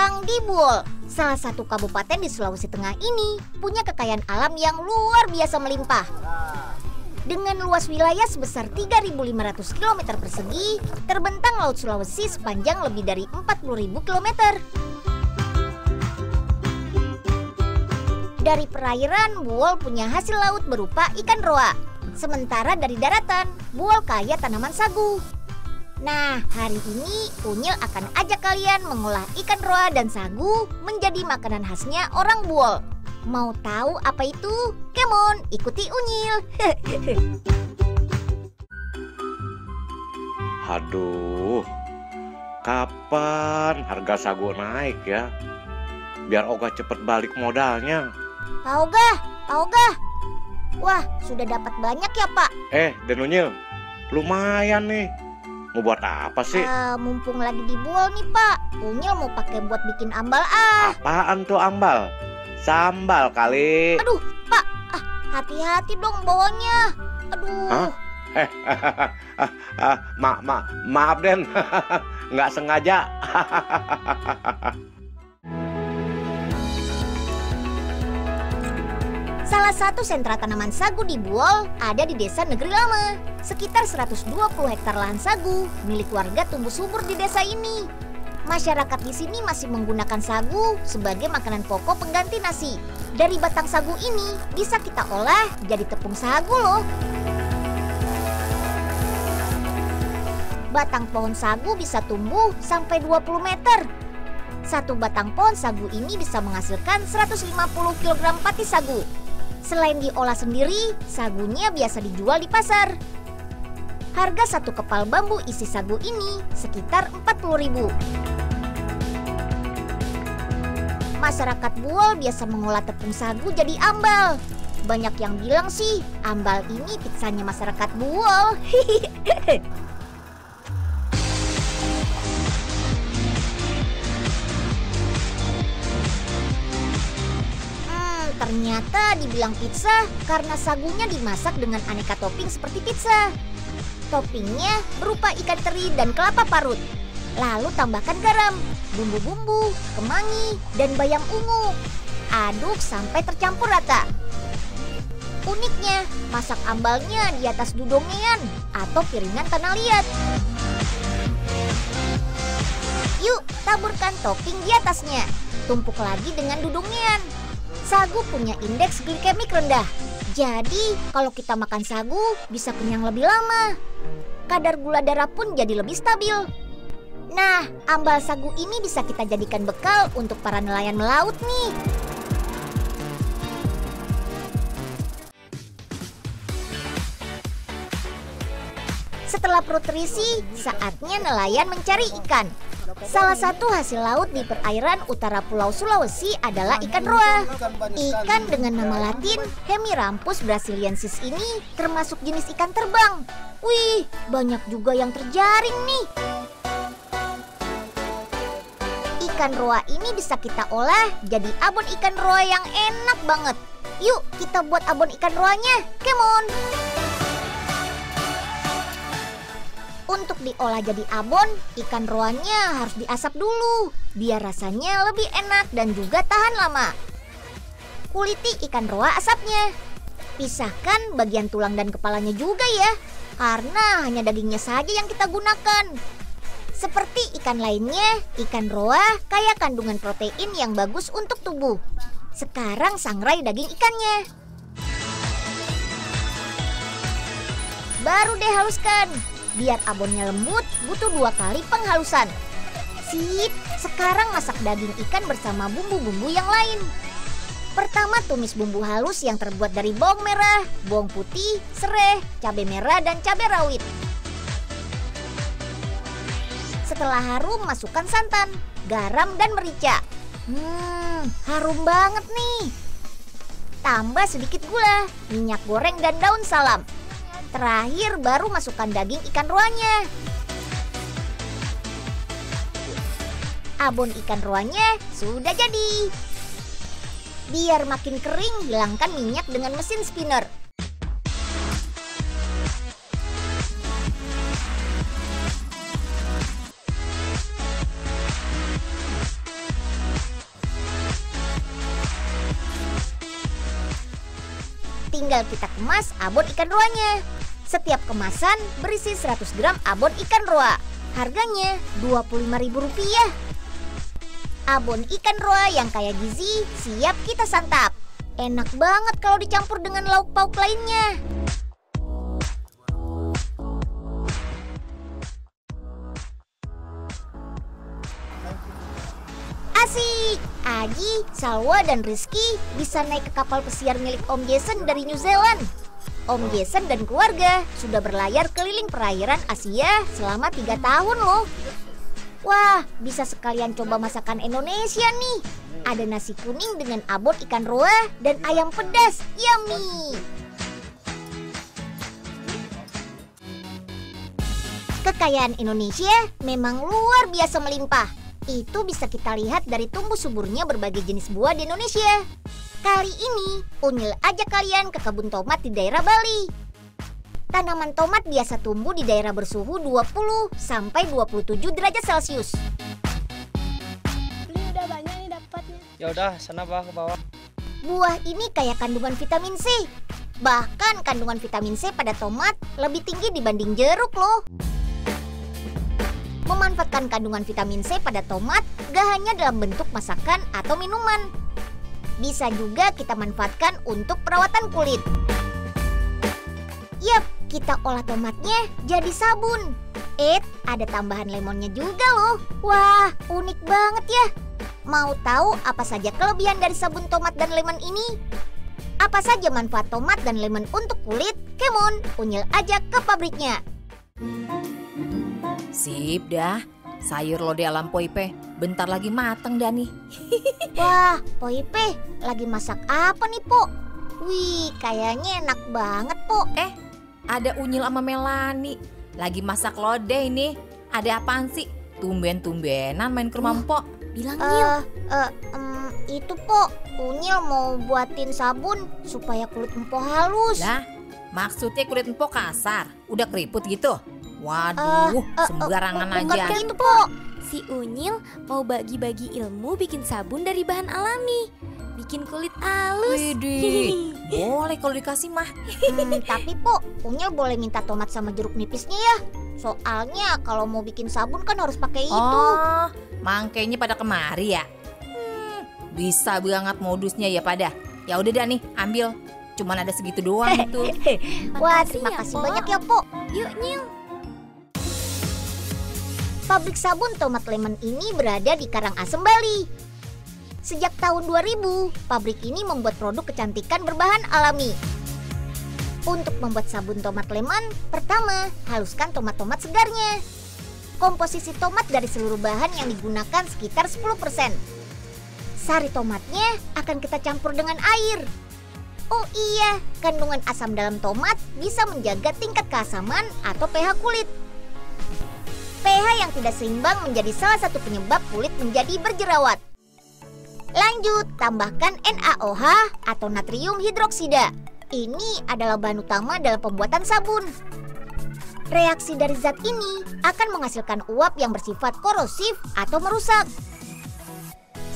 datang di Buol, salah satu kabupaten di Sulawesi Tengah ini punya kekayaan alam yang luar biasa melimpah. Dengan luas wilayah sebesar 3.500 km persegi, terbentang Laut Sulawesi sepanjang lebih dari 40.000 km. Dari perairan, Buol punya hasil laut berupa ikan roa. Sementara dari daratan, Buol kaya tanaman sagu. Nah, hari ini Unyil akan ajak kalian mengolah ikan roa dan sagu menjadi makanan khasnya orang Buol. Mau tahu apa itu? Come on, ikuti Unyil. Aduh, kapan harga sagu naik ya? Biar Oga cepet balik modalnya. Pak Oga. Wah, sudah dapat banyak ya, Pak? Den Unyil, lumayan nih. Mau buat apa sih? Mumpung lagi di Buol nih, Pak. Unyil mau pakai buat bikin ambal Apaan tuh ambal? Sambal kali. Aduh, Pak. Hati-hati dong bawanya. Aduh. Maaf Den. Nggak sengaja. Salah satu sentra tanaman sagu di Buol ada di Desa Negeri Lama. Sekitar 120 hektar lahan sagu milik warga tumbuh subur di desa ini. Masyarakat di sini masih menggunakan sagu sebagai makanan pokok pengganti nasi. Dari batang sagu ini bisa kita olah jadi tepung sagu loh. Batang pohon sagu bisa tumbuh sampai 20 meter. Satu batang pohon sagu ini bisa menghasilkan 150 kg pati sagu. Selain diolah sendiri, sagunya biasa dijual di pasar. Harga satu kepal bambu isi sagu ini sekitar 40.000. Masyarakat Buol biasa mengolah tepung sagu jadi ambal. Banyak yang bilang sih, ambal ini pizzanya masyarakat Buol. Ternyata dibilang pizza karena sagunya dimasak dengan aneka topping seperti pizza. Toppingnya berupa ikan teri dan kelapa parut. Lalu tambahkan garam, bumbu-bumbu, kemangi, dan bayam ungu. Aduk sampai tercampur rata. Uniknya, masak ambalnya di atas dudongean atau piringan tanah liat. Yuk, taburkan topping di atasnya. Tumpuk lagi dengan dudongean. Sagu punya indeks glikemik rendah. Jadi, kalau kita makan sagu bisa kenyang lebih lama. Kadar gula darah pun jadi lebih stabil. Nah, ambal sagu ini bisa kita jadikan bekal untuk para nelayan melaut nih. Setelah perut terisi, saatnya nelayan mencari ikan. Salah satu hasil laut di perairan utara Pulau Sulawesi adalah ikan roa. Ikan dengan nama latin Hemirampus brasiliensis ini termasuk jenis ikan terbang. Wih, banyak juga yang terjaring nih. Ikan roa ini bisa kita olah jadi abon ikan roa yang enak banget. Yuk, kita buat abon ikan roanya. Come on! Untuk diolah jadi abon, ikan roanya harus diasap dulu, biar rasanya lebih enak dan juga tahan lama. Kuliti ikan roa asapnya. Pisahkan bagian tulang dan kepalanya juga ya, karena hanya dagingnya saja yang kita gunakan. Seperti ikan lainnya, ikan roa kaya kandungan protein yang bagus untuk tubuh. Sekarang sangrai daging ikannya. Baru deh haluskan. Biar abonnya lembut, butuh 2 kali penghalusan. Sip, sekarang masak daging ikan bersama bumbu-bumbu yang lain. Pertama tumis bumbu halus yang terbuat dari bawang merah, bawang putih, serai, cabai merah, dan cabai rawit. Setelah harum, masukkan santan, garam, dan merica. Harum banget nih. Tambah sedikit gula, minyak goreng, dan daun salam. Terakhir baru masukkan daging ikan roanya. Abon ikan roanya sudah jadi. Biar makin kering, hilangkan minyak dengan mesin spinner. Tinggal kita kemas abon ikan roanya. Setiap kemasan berisi 100 gram abon ikan roa. Harganya Rp25.000. Abon ikan roa yang kaya gizi siap kita santap. Enak banget kalau dicampur dengan lauk pauk lainnya. Asik! Aji, Salwa, dan Rizky bisa naik ke kapal pesiar milik Om Jason dari New Zealand. Om Jason dan keluarga sudah berlayar keliling perairan Asia selama 3 tahun loh. Wah, bisa sekalian coba masakan Indonesia nih. Ada nasi kuning dengan abon ikan roa dan ayam pedas. Yummy! Kekayaan Indonesia memang luar biasa melimpah. Itu bisa kita lihat dari tumbuh suburnya berbagai jenis buah di Indonesia. Kali ini, Unyil ajak kalian ke kebun tomat di daerah Bali. Tanaman tomat biasa tumbuh di daerah bersuhu 20-27 derajat Celcius. Beli udah banyak nih dapatnya. Ya udah, sana bawa ke bawah. Buah ini kaya kandungan vitamin C. Bahkan kandungan vitamin C pada tomat lebih tinggi dibanding jeruk loh. Memanfaatkan kandungan vitamin C pada tomat gak hanya dalam bentuk masakan atau minuman. Bisa juga kita manfaatkan untuk perawatan kulit. Yap, kita olah tomatnya jadi sabun. Ada tambahan lemonnya juga loh. Wah, unik banget ya. Mau tahu apa saja kelebihan dari sabun tomat dan lemon ini? Apa saja manfaat tomat dan lemon untuk kulit? Kemon, Unyil ajak ke pabriknya. Sip dah, sayur lodeh alam Poipe bentar lagi mateng dah nih. Wah, Poipe lagi masak apa nih, Po? Wih, kayaknya enak banget, Po. Ada Unyil sama Melani lagi masak lodeh ini. Ada apaan sih? Tumben-tumbenan main ke rumah Mpok. Bilang Nyil. Itu, Po, Unyil mau buatin sabun supaya kulit Empo halus. Lah, maksudnya kulit Mpok kasar? Udah keriput gitu? Waduh, sembarangan aja. Bukan gitu, Po. Si Unyil mau bagi-bagi ilmu bikin sabun dari bahan alami. Bikin kulit halus. Widih, boleh kalau dikasih mah. Tapi, Po, Unyil boleh minta tomat sama jeruk nipisnya ya. Soalnya kalau mau bikin sabun kan harus pakai itu. Oh, mangkainya pada kemari ya? Bisa banget modusnya ya pada. Ya udah dah nih, ambil. Cuman ada segitu doang tuh. Wah, Makasih terima ya, kasih Po. banyak ya, Po. Yuk Nyil. Pabrik sabun tomat lemon ini berada di Karangasem, Bali. Sejak tahun 2000, pabrik ini membuat produk kecantikan berbahan alami. Untuk membuat sabun tomat lemon, pertama, haluskan tomat-tomat segarnya. Komposisi tomat dari seluruh bahan yang digunakan sekitar 10%. Sari tomatnya akan kita campur dengan air. Oh iya, kandungan asam dalam tomat bisa menjaga tingkat keasaman atau pH kulit. pH yang tidak seimbang menjadi salah satu penyebab kulit menjadi berjerawat. Lanjut, tambahkan NaOH atau natrium hidroksida. Ini adalah bahan utama dalam pembuatan sabun. Reaksi dari zat ini akan menghasilkan uap yang bersifat korosif atau merusak.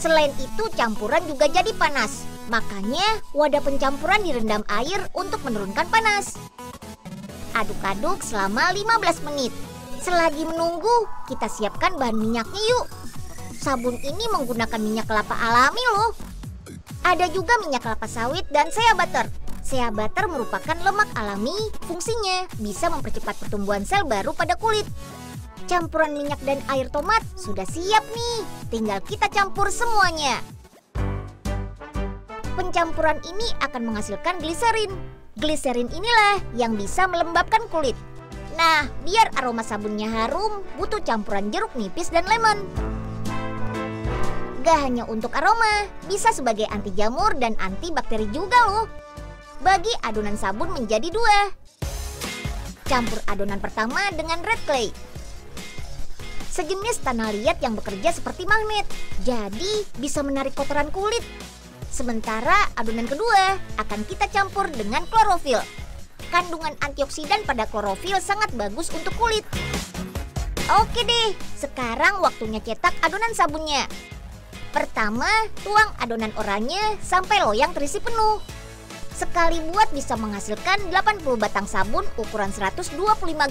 Selain itu, campuran juga jadi panas. Makanya, wadah pencampuran direndam air untuk menurunkan panas. Aduk-aduk selama 15 menit. Selagi menunggu, kita siapkan bahan minyaknya yuk. Sabun ini menggunakan minyak kelapa alami loh. Ada juga minyak kelapa sawit dan shea butter. Shea butter merupakan lemak alami, fungsinya bisa mempercepat pertumbuhan sel baru pada kulit. Campuran minyak dan air tomat sudah siap nih. Tinggal kita campur semuanya. Pencampuran ini akan menghasilkan gliserin. Gliserin inilah yang bisa melembabkan kulit. Nah, biar aroma sabunnya harum, butuh campuran jeruk nipis dan lemon. Gak hanya untuk aroma, bisa sebagai anti jamur dan anti bakteri juga loh. Bagi adonan sabun menjadi 2. Campur adonan pertama dengan red clay. Sejenis tanah liat yang bekerja seperti magnet, jadi bisa menarik kotoran kulit. Sementara adonan kedua akan kita campur dengan klorofil. Kandungan antioksidan pada klorofil sangat bagus untuk kulit. Oke deh, sekarang waktunya cetak adonan sabunnya. Pertama, tuang adonan oranye sampai loyang terisi penuh. Sekali buat bisa menghasilkan 80 batang sabun ukuran 125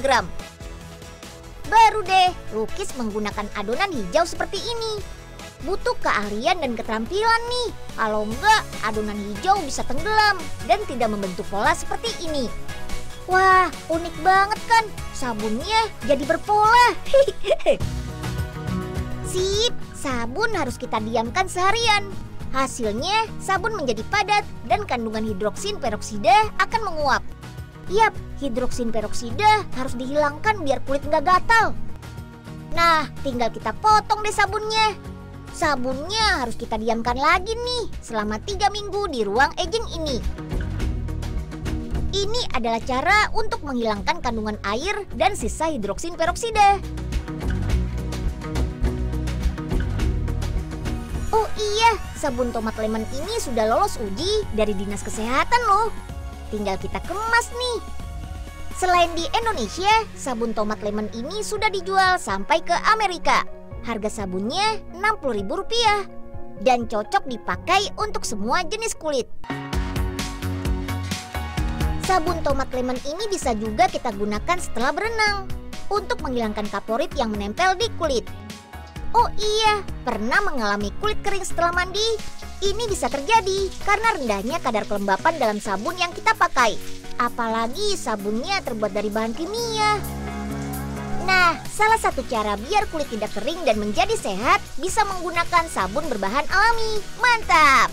gram. Baru deh lukis menggunakan adonan hijau seperti ini. Butuh keahlian dan keterampilan nih. Kalau enggak, adonan hijau bisa tenggelam dan tidak membentuk pola seperti ini. Wah, unik banget kan? Sabunnya jadi berpola. Sip, sabun harus kita diamkan seharian. Hasilnya, sabun menjadi padat dan kandungan hidroksin peroksida akan menguap. Yap, hidroksin peroksida harus dihilangkan biar kulit nggak gatal. Nah, tinggal kita potong deh sabunnya. Sabunnya harus kita diamkan lagi nih selama 3 minggu di ruang aging ini. Ini adalah cara untuk menghilangkan kandungan air dan sisa hidroksin peroksida. Oh iya, sabun tomat lemon ini sudah lolos uji dari Dinas Kesehatan loh. Tinggal kita kemas nih. Selain di Indonesia, sabun tomat lemon ini sudah dijual sampai ke Amerika. Harga sabunnya Rp60.000 dan cocok dipakai untuk semua jenis kulit. Sabun tomat lemon ini bisa juga kita gunakan setelah berenang untuk menghilangkan kaporit yang menempel di kulit. Oh iya, pernah mengalami kulit kering setelah mandi? Ini bisa terjadi karena rendahnya kadar kelembapan dalam sabun yang kita pakai. Apalagi sabunnya terbuat dari bahan kimia. Nah, salah satu cara biar kulit tidak kering dan menjadi sehat bisa menggunakan sabun berbahan alami. Mantap!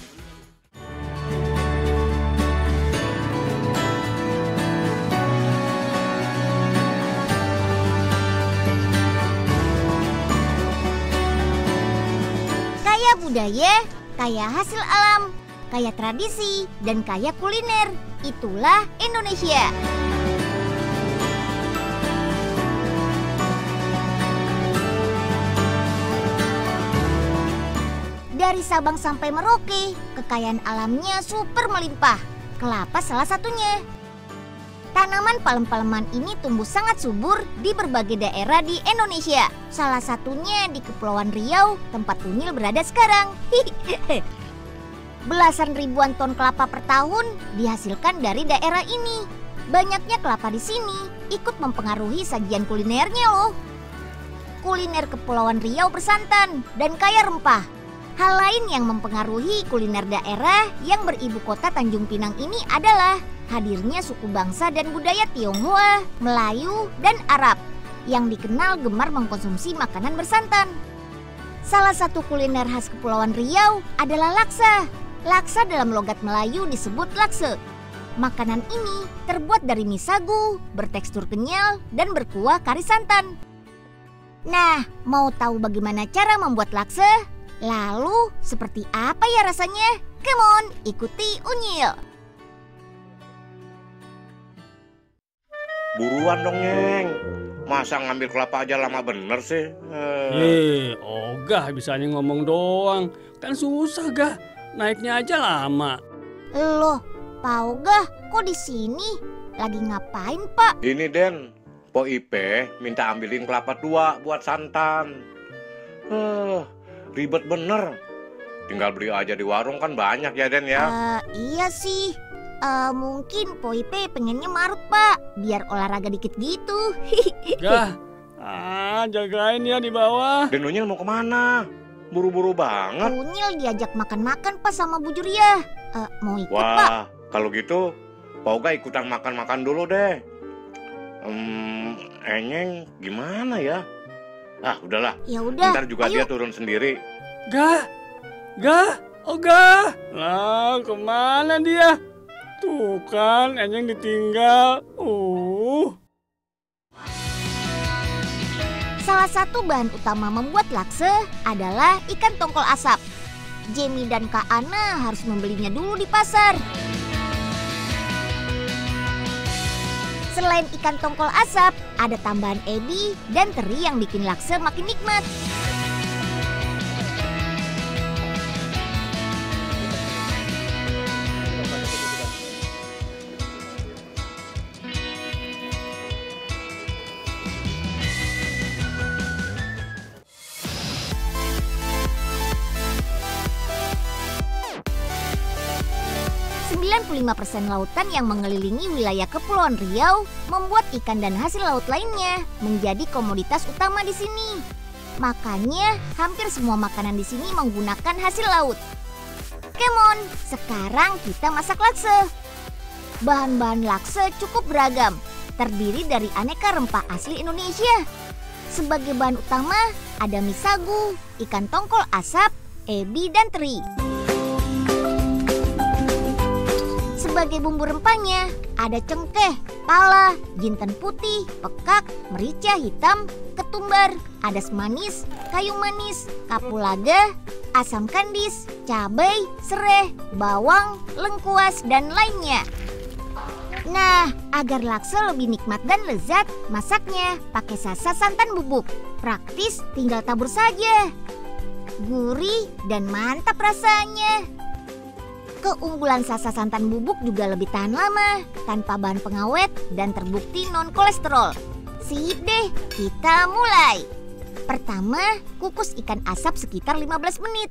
Kaya budaya, kaya hasil alam, kaya tradisi, dan kaya kuliner. Itulah Indonesia. Dari Sabang sampai Merauke, kekayaan alamnya super melimpah. Kelapa salah satunya. Tanaman palem-paleman ini tumbuh sangat subur di berbagai daerah di Indonesia. Salah satunya di Kepulauan Riau, tempat Unyil berada sekarang. Belasan ribuan ton kelapa per tahun dihasilkan dari daerah ini. Banyaknya kelapa di sini ikut mempengaruhi sajian kulinernya loh. Kuliner Kepulauan Riau bersantan dan kaya rempah. Hal lain yang mempengaruhi kuliner daerah yang beribu kota Tanjung Pinang ini adalah hadirnya suku bangsa dan budaya Tionghoa, Melayu, dan Arab yang dikenal gemar mengkonsumsi makanan bersantan. Salah satu kuliner khas Kepulauan Riau adalah laksa. Laksa dalam logat Melayu disebut lakse. Makanan ini terbuat dari mie sagu, bertekstur kenyal, dan berkuah kari santan. Nah, mau tahu bagaimana cara membuat lakse? Lalu, seperti apa ya rasanya? Come on, ikuti Unyil. Buruan dong, Nyeng. Masa ngambil kelapa aja lama bener sih? Ogah bisanya ngomong doang. Kan susah, Gah. Naiknya aja lama. Loh, Pak Ogah, kok di sini? Lagi ngapain, Pak? Ini, Den. Po Ipe minta ambilin kelapa tua buat santan. Ribet bener. Tinggal beli aja di warung kan banyak ya, Den ya? Iya sih. Mungkin Poipe pengennya marut, Pak. Biar olahraga dikit gitu. Gah, jagain ya di bawah. Den Unyil mau kemana? Buru-buru banget. Unyil diajak makan-makan, Pak, sama Bu Juria. Mau ikut, Pak? Wah, kalau gitu Pak Oga ikutan makan-makan dulu deh. Enyeng gimana ya? Ah, udahlah. Ya udah. Ntar juga ayo. dia turun sendiri. Gah, Ogah. Lah, kemana dia? Tuh kan, Enyeng ditinggal. Salah satu bahan utama membuat lakse adalah ikan tongkol asap. Jamie dan Kak Ana harus membelinya dulu di pasar. Selain ikan tongkol asap, ada tambahan ebi dan teri yang bikin lakse makin nikmat. 65% lautan yang mengelilingi wilayah Kepulauan Riau membuat ikan dan hasil laut lainnya menjadi komoditas utama di sini. Makanya hampir semua makanan di sini menggunakan hasil laut. Kemon, sekarang kita masak lakse. Bahan-bahan lakse cukup beragam, terdiri dari aneka rempah asli Indonesia. Sebagai bahan utama ada mie sagu, ikan tongkol asap, ebi, dan teri. Sebagai bumbu rempahnya ada cengkeh, pala, jinten putih, pekak, merica hitam, ketumbar, adas manis, kayu manis, kapulaga, asam kandis, cabai, sereh, bawang, lengkuas, dan lainnya. Nah, agar lakse lebih nikmat dan lezat, masaknya pakai sasa santan bubuk. Praktis, tinggal tabur saja. Gurih dan mantap rasanya. Keunggulan sasa santan bubuk juga lebih tahan lama, tanpa bahan pengawet dan terbukti non kolesterol. Sip deh, kita mulai. Pertama, kukus ikan asap sekitar 15 menit.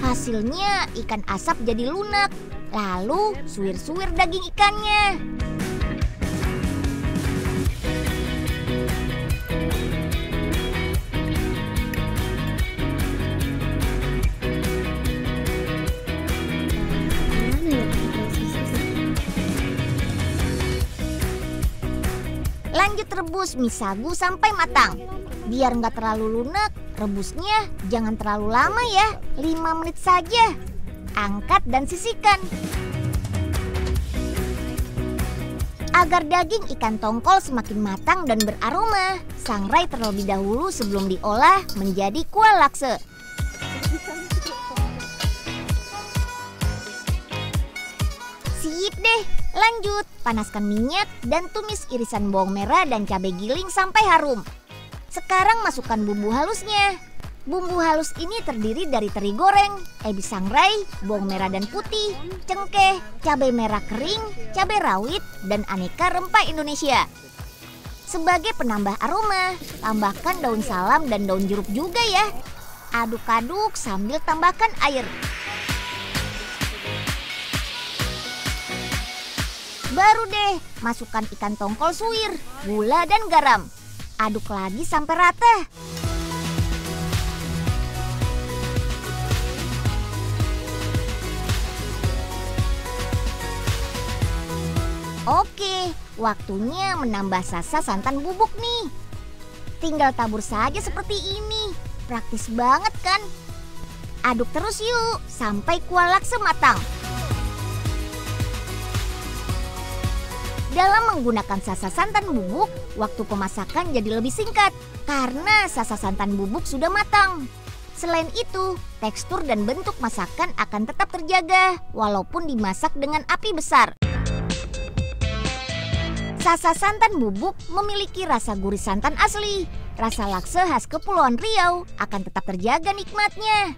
Hasilnya ikan asap jadi lunak. Lalu suwir-suwir daging ikannya. Lanjut rebus mie sagu sampai matang. Biar nggak terlalu lunak, rebusnya jangan terlalu lama ya, 5 menit saja. Angkat dan sisihkan. Agar daging ikan tongkol semakin matang dan beraroma, sangrai terlebih dahulu sebelum diolah menjadi kuah lakse. Sip deh, lanjut panaskan minyak dan tumis irisan bawang merah dan cabai giling sampai harum. Sekarang masukkan bumbu halusnya. Bumbu halus ini terdiri dari teri goreng, ebi sangrai, bawang merah dan putih, cengkeh, cabai merah kering, cabai rawit, dan aneka rempah Indonesia. Sebagai penambah aroma, tambahkan daun salam dan daun jeruk juga ya. Aduk-aduk sambil tambahkan air. Baru deh, masukkan ikan tongkol suwir, gula dan garam. Aduk lagi sampai rata. Oke, waktunya menambah sasa santan bubuk nih. Tinggal tabur saja seperti ini. Praktis banget kan? Aduk terus yuk, sampai kuah lakse matang. Dalam menggunakan sasa santan bubuk, waktu pemasakan jadi lebih singkat karena sasa santan bubuk sudah matang. Selain itu, tekstur dan bentuk masakan akan tetap terjaga walaupun dimasak dengan api besar. Sasa santan bubuk memiliki rasa gurih santan asli. Rasa lakse khas Kepulauan Riau akan tetap terjaga nikmatnya.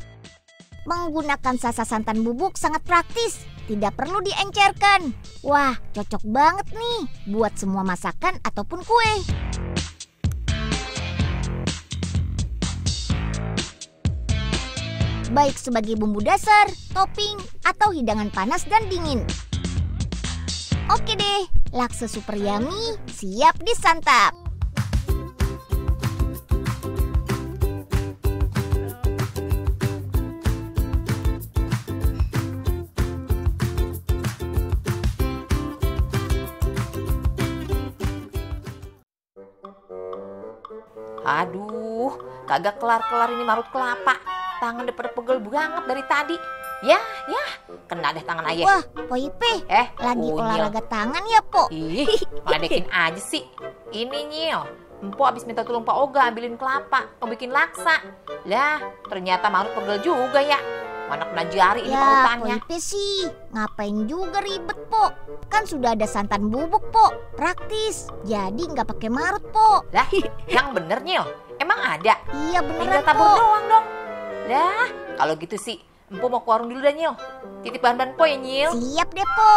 Menggunakan sasa santan bubuk sangat praktis, tidak perlu diencerkan. Wah, cocok banget nih buat semua masakan ataupun kue. Baik sebagai bumbu dasar, topping, atau hidangan panas dan dingin. Oke deh, lakse super yummy siap disantap. Aduh, kagak kelar-kelar ini marut kelapa. Tangan udah pada pegel banget dari tadi. Ya, kena deh tangan ayah. Wah, Po Ipe, lagi unyil. olahraga tangan ya, Po? Ih, ngeledekin aja sih. Ini Nyil, Empo abis minta tolong Pak Oga ambilin kelapa, mau bikin laksa. Lah, ternyata marut pegel juga ya. Mana kena jari ini Ya, Po pautannya. Ipe sih, ngapain juga ribet, Po? Kan sudah ada santan bubuk, Po. Praktis, jadi nggak pakai marut, Po. Lah, yang bener Nyil, emang ada? Iya Tinggal beneran, tabur Po. doang dong. Lah, kalau gitu sih, Empo mau ke warung dulu dah Nyil. Titip bahan-bahan Po ya Nyil. Siap deh, Po.